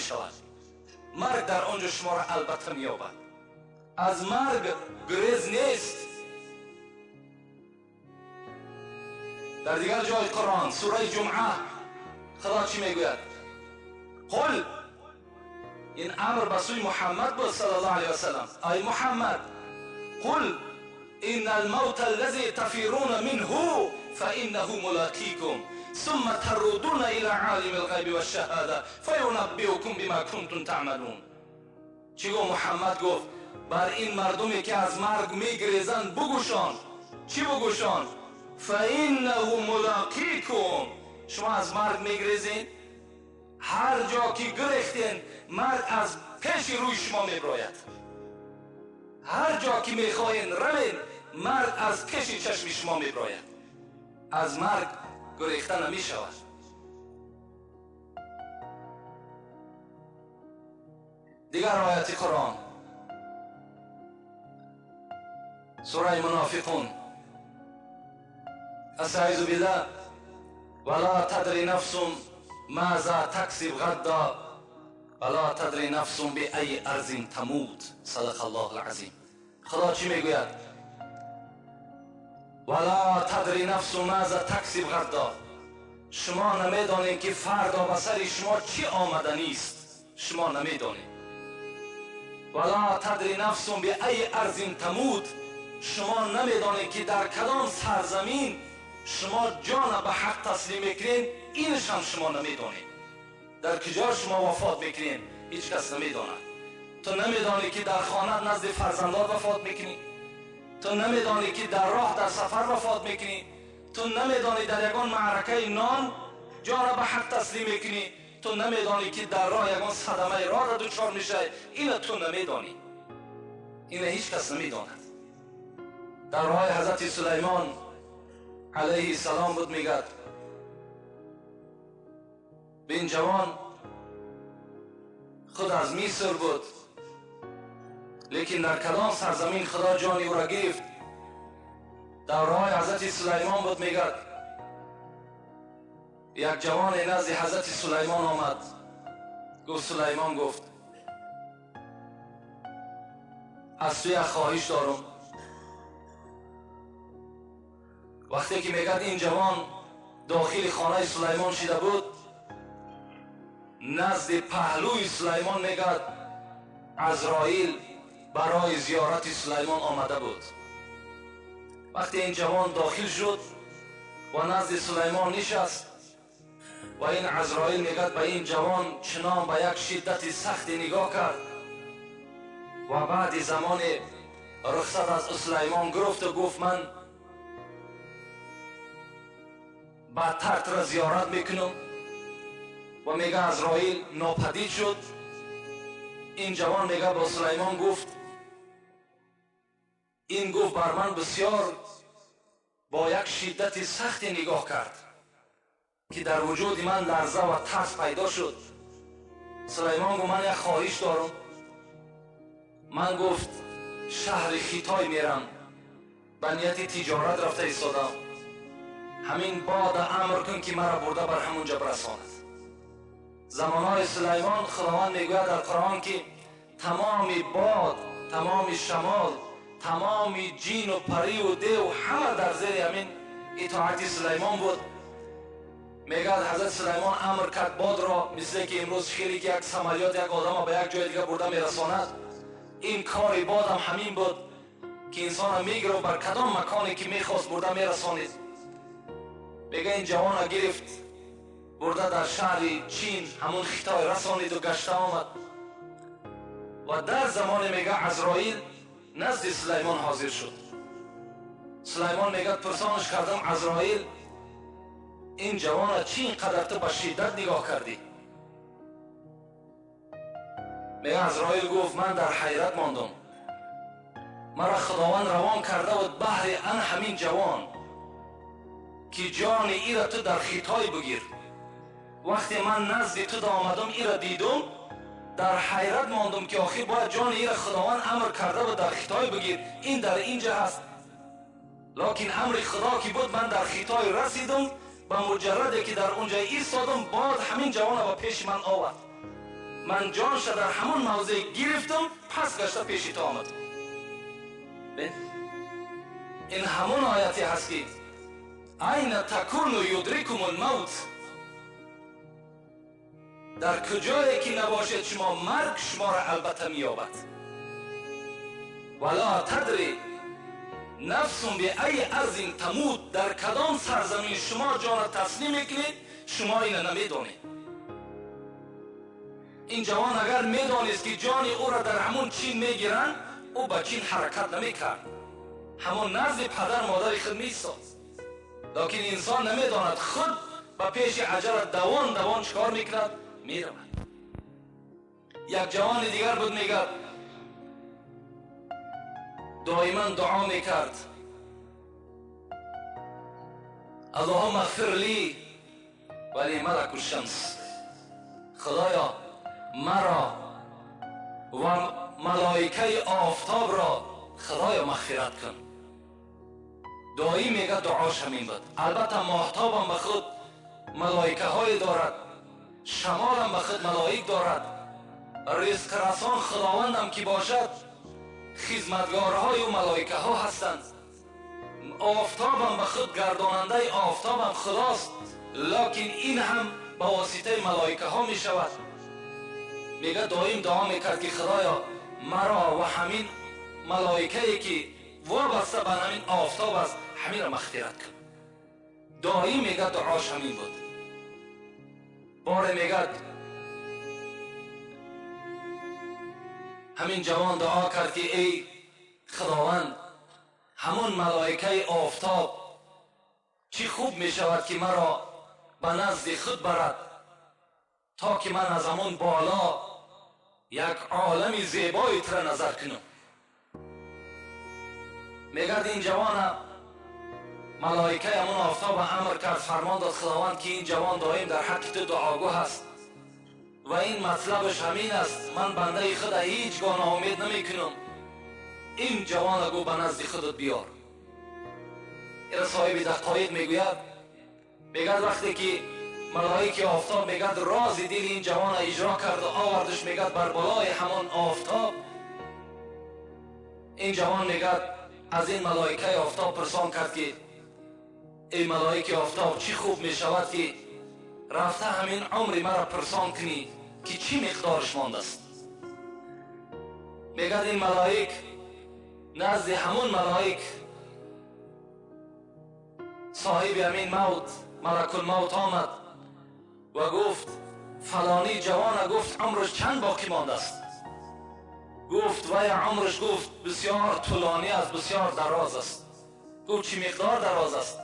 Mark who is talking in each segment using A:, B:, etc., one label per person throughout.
A: شود. مرگ در آنجا شما را البته می یابد. از مرگ گریز نیست. در دیگر جای قرآن سوره جمعه خدا چی میگوید؟ قل، این امر به سوی محمد بود صلی الله علیه وسلم. ای محمد، قل ان الموت الذي تفرون منه فانه ملاقيكم ثم تردون الى عالم الغیب والشهاده فینبئکم بما کنتم تعملون. چی گفت محمد؟ گفت بر این مردمی که از مرگ میگریزند بگوشان. چی بگوشان؟ فانه ملاقیکم. شما از مرگ میگریزین، هر جا که گریختین مرگ از پیش روی شما میبراید. هر جا که میخواین روین مرگ از پیش چشم شما میبراید. از مرگ گریختن نمیشود. دیگر آیت قرآن سوره منافقون استعیذ بالله ولا تدری نفس ماذا تکسب غدا ولا تدری نفس بأی ارض تموت. صدق الله العظیم. خدا چی میگوید؟ ولا تدری نفس ماذا تکسب غدا. شما نمیدانید که فردا به سر شما چی آمدنی است. شما نمیدانید. ولا تدری نفس بأی ارض تموت. شما نمیدانید که در کدام سرزمین شما جان به حق تسلیم میکنین. اینش هم شما نمیدانید. در کجا شما وفات میکنین هیچ کس نمیداند. تو نمیدانی که در خانه نزد فرزندان وفات میکنی. تو نمیدانی که در راه در سفر وفات میکنی. تو نمیدانی در یگان معرکه نان جان به حق تسلیم میکنی. تو نمیدانی که در راه یگان صدمه راه را دچار میشه. این تو نمیدانی. این هیچ کس نمیداند. در راه حضرت سلیمان علیه السلام بود میگد به این جوان خود از مصر بود، لیکن در کدام سرزمین خدا جانی او را گرفت. در راه حضرت سلیمان بود میگد یک جوان نزد حضرت سلیمان آمد. گفت سلیمان گفت از تو یک خواهش دارم. وقتی که میگد این جوان داخل خانه سلیمان شده بود، نزد پهلوی سلیمان میگد عزرائیل برای زیارت سلیمان آمده بود. وقتی این جوان داخل شد و نزد سلیمان نشست و این عزرائیل میگد به این جوان چنان به یک شدت سخت نگاه کرد و بعد زمان رخصت از سلیمان گرفت و گفت من با ترت را زیارت میکنم و میگه عزرائیل ناپدید شد. این جوان میگه با سلیمان گفت این گفت بر من بسیار با یک شدت سخت نگاه کرد که در وجود من لرزه و ترس پیدا شد. سلیمان گفت من یک خواهش دارم. من گفت شهر خیتای میرم، به نیت تجارت رفته ایستادم. همین باد امر کن که مرا برده بر همونجا برساند. زمانهای سلیمان خداوند میگوید در قرآن که تمام باد، تمام شمال، تمام جین و پری و دیو همه در زیر همین اطاعت سلیمان بود. میگوید حضرت سلیمان امر کرد باد را، مثل که امروز خیلی که یک سمالیات یک آدم به یک جای دیگه برده میرساند. این کار باد هم همین بود که انسان میگره و بر کدام مکانی که میخواست برده میرسانید. میگه این جوان را گرفت برده در شهر چین همون خیتای رسانید و گشته آمد و در زمان میگه عزرائیل نزد سلیمان حاضر شد. سلیمان میگه پرسانش کردم عزرائیل این جوان را چی اینقدر تو به شدت نگاه کردی؟ میگه عزرائیل گفت من در حیرت ماندم. مرا خداوند روان کرده بود بهر ان همین جوان که جان ای را تو در خیتای بگیر. وقتی من نزد تو آمدم ای را دیدم در حیرت ماندم که آخر باید جان ای را خداوند امر کرده بود در خیتای بگیر. این در اینجا هست. لیکن امر خدا که بود من در خیتای رسیدم، با مجرده که در اونجا ایستادم باد همین جوان را به پیش من آورد. من جانش در همون موضع گرفتم، پس گشته پیش تو آمدم. این همون آیتی هست که این تکونو یدرکم الموت، در کجایی که نباشد شما، مرگ شما را البته می‌یابد. ولا تدری نفس به ای ارض تموت، در کدام سرزمین شما جان را تسلیم میکنید شما اینو نمیدانید. این جوان اگر میدانست که جان او را در همون چین میگیرند، او به چین حرکت نمیکرد، همون نزد پدر مادر خود میستاد. لیکن انسان نمیداند خود به پیش عجل دوان چکار میکند، میرود. یک جوان دیگر بود، میگه دائما دعا میکرد اللهم اغفر لی ولی ملک الشمس، خدایا مرا و ملائکه آفتاب را خدایا مغفرت کن. دایی میگه دعاش همین بود. البته ماهتاب هم به خود ملائکه های دارد، شمال هم به خود ملائک دارد، رزق رسان خداوند هم که باشد خدمتگارهای و ملائکه ها هستند. آفتاب هم به خود گرداننده آفتاب هم خداست، لیکن این هم به واسطه ملائکه ها می شود. میگه دائم دعا میکرد که خدایا مرا و همین ملائکه‌ای که وابسته به همین آفتاب است همین را مغفرت کن. دائم میگه دعاش همین بود. باره میگه همین جوان دعا کرد که ای خداوند، همون ملائکه آفتاب چی خوب می شود که مرا به نزد خود برد، تا که من از همون بالا یک عالم زیبایی تر نظر کنم. میگه این جوان ملائکه همون آفتاب امر کرد، فرمان داد خداوند که این جوان دائم در حق تو دعاگو هست و این مطلبش همین است، من بنده خود هیچگاه ناامید نمی کنم، این جوان گو به نزد خودت بیار. این صاحب دقایق میگوید، میگه وقتی که ملائکه آفتاب میگه راز دل این جوان اجرا کرد و آوردش میگه بر بالای همان آفتاب، این جوان میگه از این ملائکه آفتاب پرسان کرد که ای ملائکه آفتاب چی خوب میشود که رفته همین عمری مرا پرسان کنی که چی مقدارش مانده است. میگه این ملائک نزد همون ملائک صاحب همین موت ملک الموت آمد و گفت فلانی جوان، گفت عمرش چند باقی مانده است؟ گفت وای عمرش، گفت بسیار طولانی است، بسیار دراز است. گفت چی مقدار دراز است؟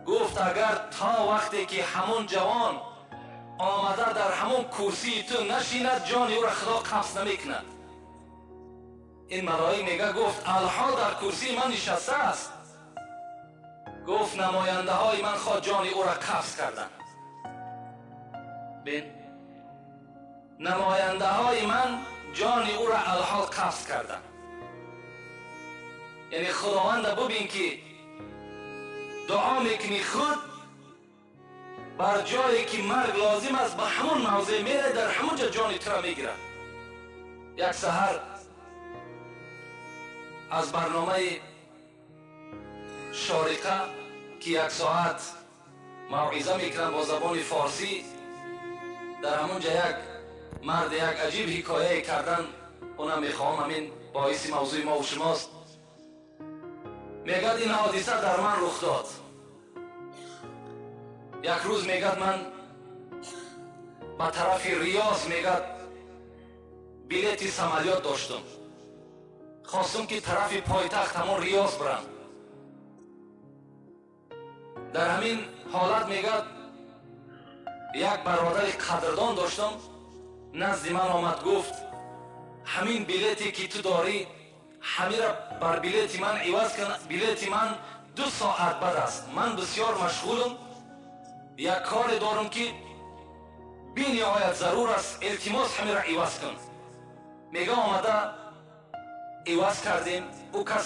A: گفت اگر تا وقتی که همون جوان آمده در همون کرسی تو نشیند جان او را خدا قبض نمیکند. این ملائک میگه گفت الحال در کرسی من نشسته است، گفت نماینده های من خواه جان او را قبض کردن. بین نماینده های من جان او را الحال قبض کردن. یعنی خداوند ببین که دعا میکنی خود بر جایی که مرگ لازم است به همون موضع میره، در همون جا جان تو را میگیره. یک سحر از برنامه شارقه که یک ساعت موعظه میکنن با زبان فارسی، در همون جا یک مرد یک عجیب حکایه کردن، اونم میخوام همین باعث موضوع ما و شماست. میگد این حادثه در من رخ داد. یک روز میگد من به طرف ریاض میگد بلیت سمالیات داشتم، خواستم که طرف پایتخت همون ریاض برم. در همین حالت میگد یک برادر قدردان داشتم نزد من آمد، گفت همین بلیتی که تو داری همین را بر بلیت من عوض کن، بلیت من 2 ساعت بعد است، من بسیار مشغولم، یک کار دارم که بی نهایت ضرور است، التماس همین را عوض کن. میگه آمده عوض کردیم. او کس